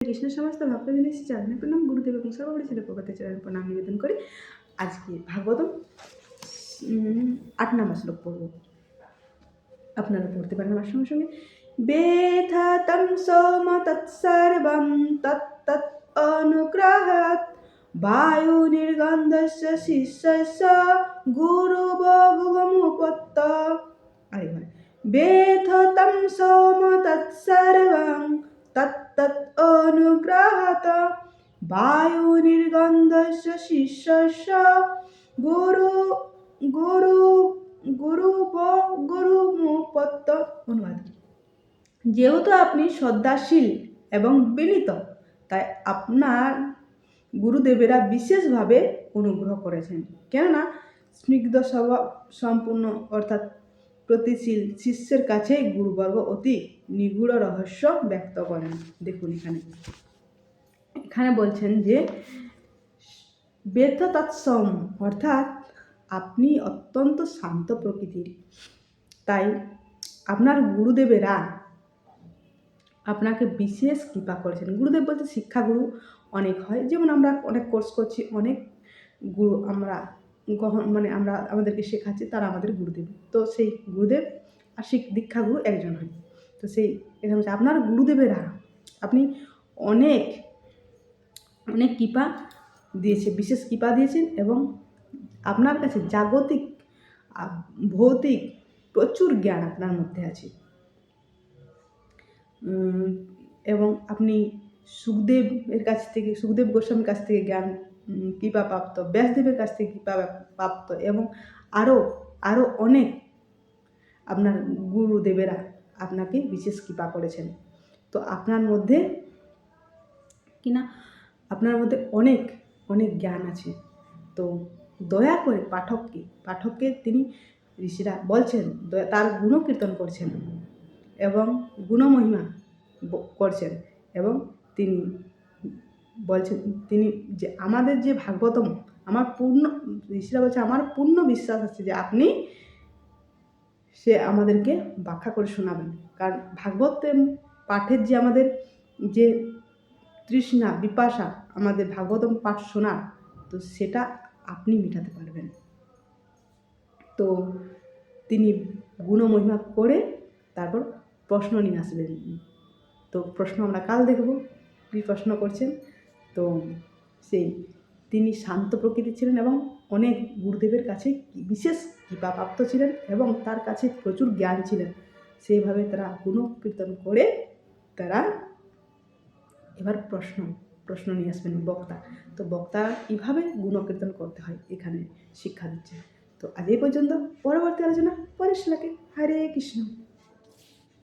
কৃষ্ণ সমস্ত ভক্তবৃন্দের চরণে প্রণাম, গুরুদেব এবং সর্বোপরি ছিল প্রভাতে চরণে প্রণাম নিবেদন করে আজকে ভাগবতম 8 নম্বর শ্লোক পড়ব। আপনারা পড়তে পারেন আমার সঙ্গে সঙ্গে। বেথাতম সোম তৎসর্বম তত্তৎ অনুগ্রহাৎ বায়ু নির্গন্ধস্য শিষ্যস্য গুরু বভুমুপত্ত। আরেকবার, বেথতম সোম তৎসর্বং তত্তৎ অনুগ্রহাৎ বায়ু নির্গন্ধস্য শিষ্যস্য গুরু গুরু গুরুমুপত্ত। অনুবাদ: যেহেতু আপনি শ্রদ্ধাশীল এবং বিনীত, তাই আপনার গুরুদেবেরা বিশেষভাবে অনুগ্রহ করেছেন। কেননা স্নিগ্ধ স্বভাব সম্পূর্ণ অর্থাৎ প্রতিশীল শিষ্যের কাছে গুরুবর্গ অতি নিগূঢ় রহস্য ব্যক্ত করেন। দেখুন এখানে বলছেন যে বেথ তৎসম অর্থাৎ আপনি অত্যন্ত শান্ত প্রকৃতির, তাই আপনার গুরুদেবেরা আপনাকে বিশেষ কৃপা করেছেন। গুরুদেব বলতে শিক্ষাগুরু অনেক হয়, যেমন আমরা অনেক কোর্স করছি, অনেক গুরু আমরা আমাদেরকে শেখাচ্ছে, তারা আমাদের গুরুদেব। তো সেই গুরুদেব আর দীক্ষাগুরু একজন হয়। তো সেই এখানে হচ্ছে আপনার গুরুদেবেরা আপনি অনেক অনেক কৃপা দিয়েছে, বিশেষ কৃপা দিয়েছেন এবং আপনার কাছে জাগতিক ভৌতিক প্রচুর জ্ঞান আপনার মধ্যে আছে। এবং আপনি সুখদেবের কাছ থেকে, সুখদেব গোস্বামীর কাছ থেকে জ্ঞান কৃপা প্রাপ্ত, ব্যাসদেবের কাছ থেকে কৃপা প্রাপ্ত এবং আরও অনেক আপনার গুরুদেবেরা আপনাকে বিশেষ কৃপা করেছেন। তো আপনার মধ্যে অনেক অনেক জ্ঞান আছে। তো দয়া করে পাঠককে তিনি ঋষিরা বলছেন, তার গুণকীর্তন করছেন এবং গুণমহিমা করছেন এবং তিনি বলছেন, তিনি যে আমাদের যে ভাগবতম, ঋষিরা বলছে আমার পূর্ণ বিশ্বাস আছে যে আপনি সে আমাদেরকে ব্যাখ্যা করে শোনাবেন। কারণ ভাগবত পাঠের যে আমাদের যে তৃষ্ণা পিপাসা আমাদের ভাগবতম পাঠ শোনার, তো সেটা আপনি মেটাতে পারবেন। তো তিনি গুণমহিমা করে তারপর প্রশ্ন নিয়ে আসবেন। তো প্রশ্ন আমরা কাল দেখব কী প্রশ্ন করছেন। তো তিনি শান্ত প্রকৃতির ছিলেন এবং অনেক গুরুদেবের কাছে বিশেষ কৃপাপ্রাপ্ত ছিলেন এবং তার কাছে প্রচুর জ্ঞান ছিলেন। সেইভাবে তারা গুণকীর্তন করে তারা এবার প্রশ্ন নিয়ে আসবেন বক্তা। তো বক্তা কীভাবে গুণকীর্তন করতে হয় এখানে শিক্ষা দিচ্ছে। তো আজ এই পর্যন্ত, পরবর্তী আলোচনা পরের শ্লোকে। হরে কৃষ্ণ।